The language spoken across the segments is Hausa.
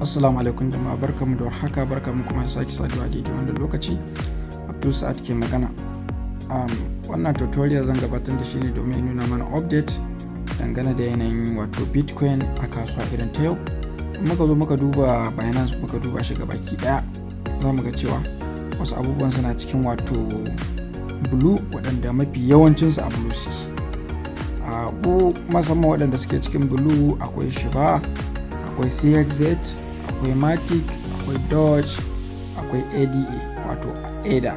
Assalamu alaikum jama'a, barkamu da warhaka, barkamu kuma da sake saduwa a daidai wannan lokaci. Abdul Sa'ad ke magana. Wannan tutorial zan gabatar da shi ne domin nuna mana update dangane da yanayin wato Bitcoin a kasuwa irin ta yau. Muka zo muka duba Binance, muka duba shi gabaki daya, za mu ga cewa wasu abubuwan suna cikin wato blue, waɗanda mafi yawancinsu a blue su. Abu musamman waɗanda suke cikin blue akwai Shiba, akwai CHZ, akwai Matic, akwai Doge, akwai ADA wato ADA.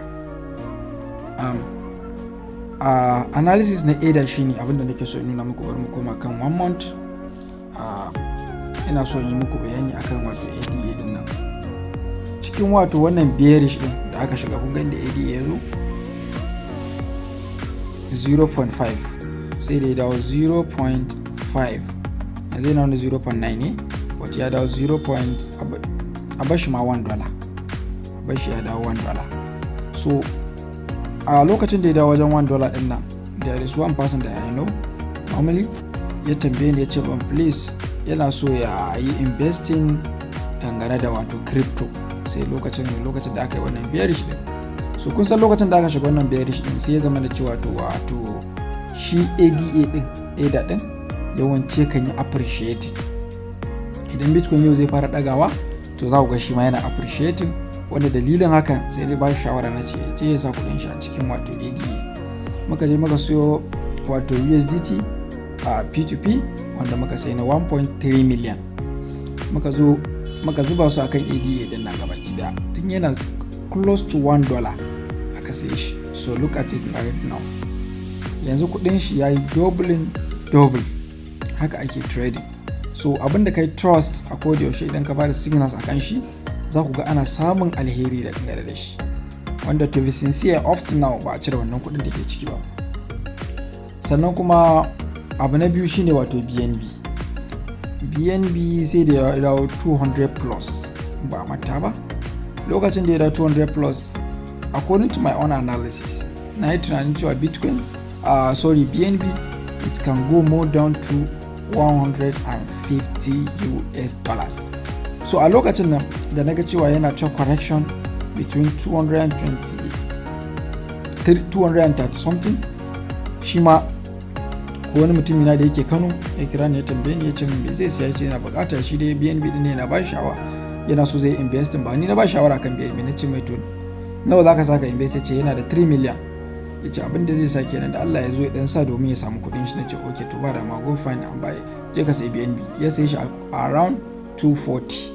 Analysis na ADA shine abinda nake so in nuna muku. Bari mu koma kan 1 month. Ina so in yi muku bayani akan wato ADA din nan. Cikin wato wannan bearish din da aka shiga, kun ga inda ADA ya zo 0.5 sai da ya dawo 0.5, yanzu yana wani 0.9 ne, wata ya dawo 0. A bashi ma $1, a bashi ya dawo $1. So a lokacin da ya dawo wajen $1 din nan, there is one person that I know normally ya tambaye ni, ya ce ban please yana so ya yi investing dangane da wato crypto, sai lokacin da aka yi wannan bearish din. So kun san lokacin da aka shiga wannan bearish din sai ya zama da cewa wato shi ADA din yawanci kan yi appreciating. Idan Bitcoin yau zai fara dagawa, to za ku ga shi ma yana appreciating, wanda dalilin hakan sai dai ba shi shawara na ce je ya sa kudin shi a cikin wato ADA. Muka je muka siyo wato USDT a P2P wanda muka sai na 1.3 million. Muka zo muka zuba su akan ADA din nan gabaki daya, tun yana close to $1 aka sai shi. So look at it right now, yanzu kudin shi yayi double. Haka ake trading. So abinda kai trust a koda yaushe, idan ka bada signals akan shi, za ku ga ana samun alheri da shi, wanda to be sincere up to now ba a cire wannan kudin da ke ciki ba. Sannan kuma abu na biyu shine wato BNB sai da ya dawo 200 plus, ba a manta ba. Lokacin da ya dawo 200 plus, according to my own analysis, na yi tunanin cewa BNB it can go more down to $150. So a lokacin nan da naga cewa yana ta correction between 230 something, shi ma ko wani mutumi na da yake Kano ya kira ni ya tambaye ni, ya ce min me zai siya, ce yana bukatar shi dai BNB din ne, yana ba shawara, yana so zai invest. Ba ni na ba shawara kan BNB, na ce mai to nawa zaka saka invest, ya ce yana da 3 million. Ya ce abin da zai sa kenan da Allah ya zo ya dan sa domin ya samu kudin shi. Na ce okay, to ba da ma, go find and buy, je ka sai BNB. Ya sai shi around 240,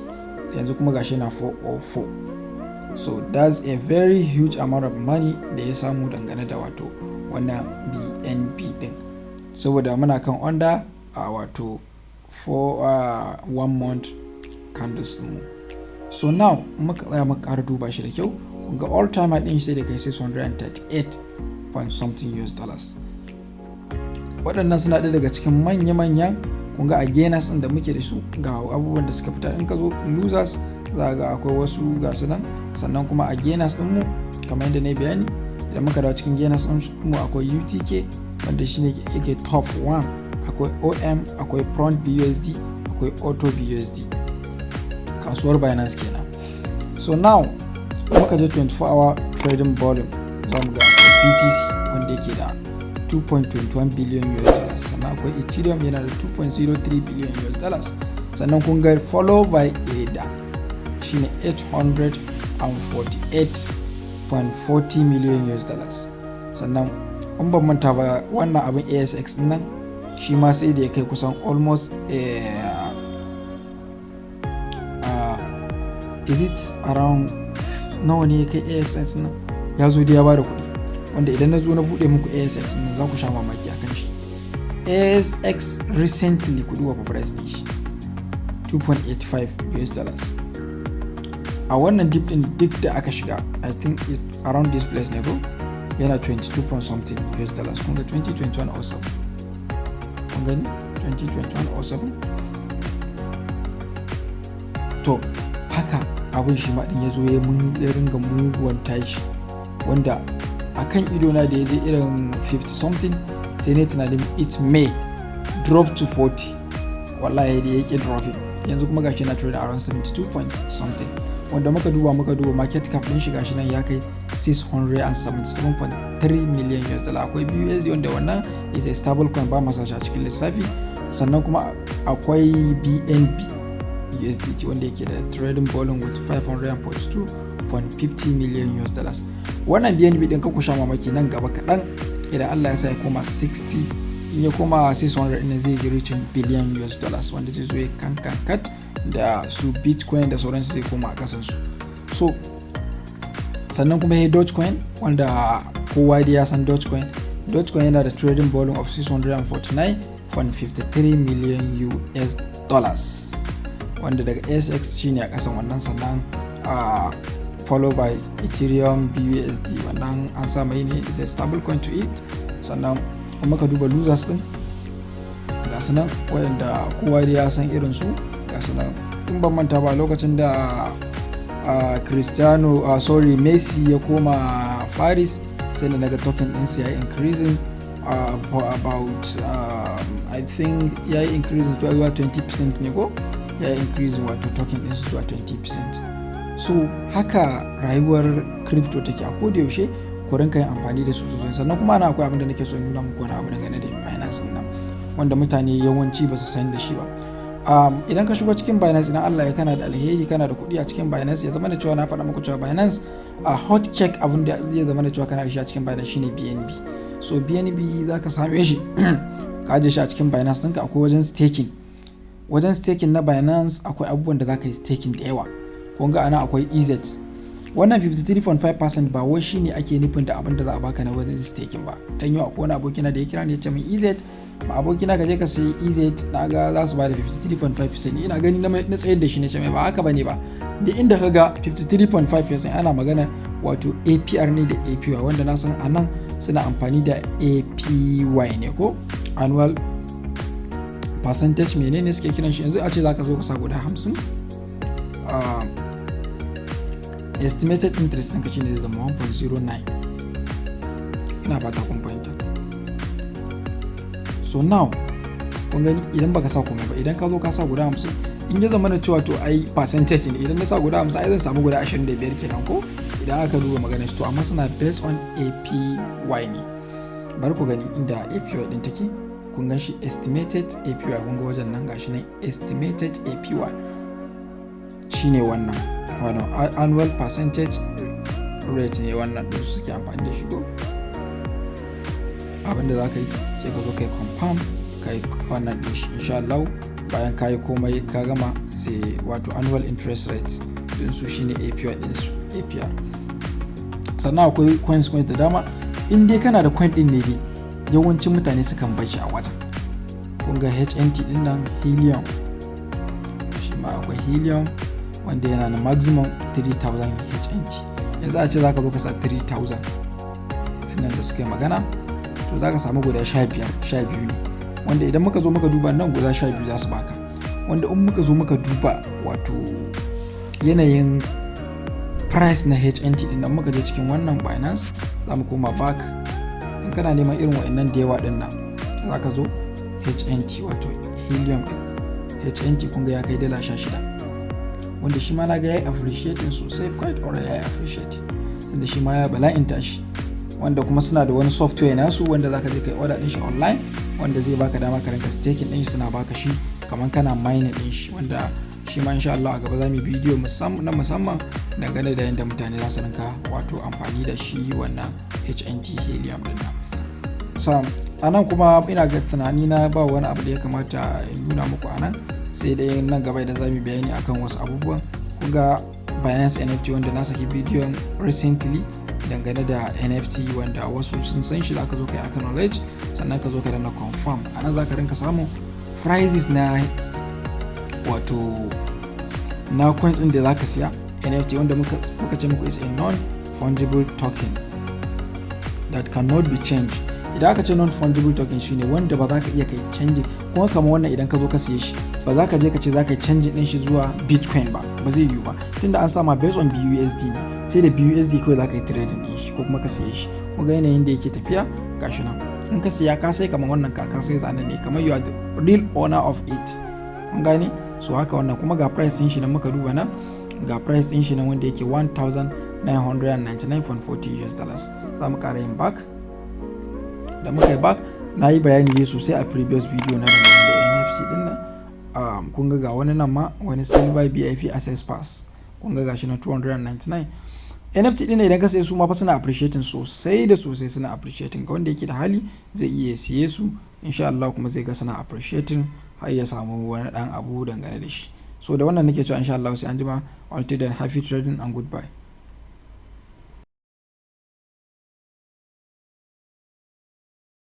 yanzu kuma gashi na 404. So that's a very huge amount of money da ya samu dangane da wato wannan BNB din, saboda muna kan under wato for 1 month candles din mu. So now muka tsaya muka ƙara duba shi da kyau, kun ga all time din sai da kai 638 point something US dollars. Waɗannan suna ɗaya daga cikin manya-manyan, kun ga a gainers ɗin da muke da su, ga abubuwan da suka fita. In ka zo losers za ga akwai wasu ga su nan. Sannan kuma a gainers ɗin mu kamar yadda na bayani, idan muka dawo cikin gainers ɗin mu akwai UTK wanda shine yake top 1, akwai OM, akwai Front BUSD, akwai Auto BUSD, kasuwar Binance kenan. So now muka je 24-hour trading volume, za mu ga BTC wanda yake da 2.21 billion US dollars, sannan akwai Ethereum yana da 2.03 billion US dollars, sannan kun ga follow by ADA shine 848.40 million US dollars. Sannan in ban manta ba, wannan abin ASX din nan shi ma sai da ya kai kusan almost is it around nawa ne ya kai ASX nan, ya zo da ya bada kuɗi, wanda idan na zo na buɗe muku ASX nan za ku sha mamaki akan shi. ASX recently ku duba price din shi 2.85 US dollars. A wannan dip din duk da aka shiga, I think around this place ne ko yana 22 point something US dollars. Kun ga 2021-07, kun gani 2021-07. To haka abin shi ma din ya zo ya ringa muguwan tashi, wanda akan ido na da ya je irin 50 something, sai ne tunanin it may drop to 40. Wallahi da yake dropping, yanzu kuma gashi na trading around 72 point something, wanda muka duba market cap din shi gashi nan ya kai 677.3 million US dollar. Akwai BUSD wanda wannan is a stable coin, ba masa shi a cikin lissafi. Sannan kuma akwai BNB USDT wanda yake da trading volume with 542.50 million US dollars. Wannan BNB din ka kusha mamaki nan gaba kaɗan idan Allah ya sa ya koma 60, in ya koma 600 ɗin zai ji reaching billion US dollars, wanda zai zo ya kankat da su Bitcoin da sauransu zai koma a kasansu. So sannan kuma ya Dogecoin, wanda kowa da ya san Dogecoin yana da trading volume of 649.53 million US dollars, wanda daga SX shine a kasan wannan. Sannan followed by ethereum BUSD, wannan an sa mai ne is a stable coin to it. Sannan kuma ka duba losers din ga su nan wanda kowa da ya san irin su ga su nan. In ban manta ba lokacin da Messi ya koma Paris, sai da naga token din su ya increasing about I think ya yi increasing to 20% ne ko ya yi increasing wato token din su zuwa 20%. So haka rayuwar crypto take a koda yaushe, ku rinka yin amfani da su sosai. Sannan kuma ana akwai abin da nake so nuna muku, wani abu dangane da Binance nan wanda mutane yawanci ba su san da shi ba. Idan ka shigo cikin Binance, idan Allah ya kana da alheri, kana da kuɗi a cikin Binance, ya zama da cewa na faɗa muku cewa Binance a hot cake abin da zai zama da cewa kana da shi a cikin Binance shine BNB. So BNB za ka same shi ka aje shi a cikin Binance ɗinka. Akwai wajen staking na Binance, akwai abubuwan da za ka yi staking da yawa. Kun ga ana akwai EZ, wannan 53.5% ba wai shine ake nufin da abin da za a baka na wajen staking ba. Dan yau akwai wani abokina da ya kira ni ya ce min EZ, ma abokina ka je ka sayi EZ, na ga za su ba da 53.5%. ina gani na tsayar da shi ne ce mai ba haka bane ba. Da inda ka ga 53.5% ana magana wato APR ne da APY, wanda na san anan suna amfani da APY ne ko annual percentage, menene suke kiran shi. Yanzu a ce za ka zo ka sa guda 50, estimated interest ɗinka shine zai zama 1.09. ina fata kun fahimta. So now kun gani idan baka sa komai ba, idan ka zo ka sa guda 50, in ya zama da cewa to ai percentage ne, idan na sa guda 50 ai zan samu guda 25 kenan ko idan aka duba maganar to, amma suna based on APY ne. Bari ku gani inda APY din take, kun gan shi estimated APY, kun ga wajen nan gashi nan estimated APY shine wannan annual percentage rate ne, wannan din su suke amfani da shi ko. Abinda za ka yi sai ka zo ka yi confirm, ka yi wannan din shi insha Allah. Bayan ka yi komai ka gama, sai wato annual interest rate din su shine APY din su APR. Sannan akwai coins da dama, in dai kana da coin din ne dai yawancin mutane sukan bar shi a wajen. Kun ga HNT din nan, Helium, shi ma akwai Helium wanda yana da maximum 3000 HNT. Yanzu a ce za ka zo ka sa 3000 nan da suka yi magana, to za ka samu guda 12 ne, wanda idan muka zo muka duba nan guda 12 za su baka, wanda in muka zo muka duba wato yanayin price na HNT din nan, muka je cikin wannan Binance, za mu koma back. In kana neman irin wa'annan da yawa din nan, za ka zo HNT wato Helium din HNT, kun ga ya kai $16, wanda shi ma na ga ya yi appreciating sosai, quite alright ya yi appreciating, wanda shi ma ya bala'in tashi. Wanda kuma suna da wani software nasu wanda zaka je kai order din shi online, wanda zai baka dama ka rinka staking din shi, suna baka shi kaman kana mining din shi, wanda shi ma insha Allah a gaba zamu bidiyo musamman dangane da yadda mutane za su rinka wato amfani da shi wannan HNT Helium din nan. Sam anan kuma ina ga tunani na ba wani abu da ya kamata in nuna muku anan, sai dai nan gaba idan zamu bayani akan wasu abubuwan. Kun ga Binance NFT wanda na saki bidiyon recently dangane da NFT, wanda wasu sun san shi, zaka zo kai acknowledge, sannan ka zo ka danna confirm. anan zaka rinka samu prices na wato na coins din da zaka siya NFT, wanda muka ce muku is a non-fungible token that cannot be changed. Idan aka ce non-fungible token shine wanda ba za ka iya kai canji, kuma kamar wannan idan ka zo ka siye shi ba za ka je ka ce za ka yi canji din shi zuwa Bitcoin ba zai yiwu ba, tunda an sama based on BUSD ne, sai da BUSD kawai za ka yi trading din shi ko kuma ka siye shi. Kuma yanayin da yake tafiya gashi nan, in ka siya ka sai kamar wannan ka sai zanen ne, kamar you are the real owner of it, kun gane. So haka wannan kuma ga price din shi nan muka duba nan, ga price din shi nan wanda yake 1999.40 US dollars. Za mu ƙara yin back, da muka yi back na yi bayani sosai a previous video na dangane da NFT din nan. Kun ga wani nan ma wani silver V.I.P access pass, kun ga gashi na 299. NFT din idan ka saye su ma fa suna appreciating sosai da sosai, suna appreciating. Ga wanda yake da hali zai iya siye su insha Allah, kuma zai ga suna appreciating har ya samu wani dan abu dangane da shi. So da wannan nake cewa insha Allah sai an jima. Until then, happy trading and goodbye.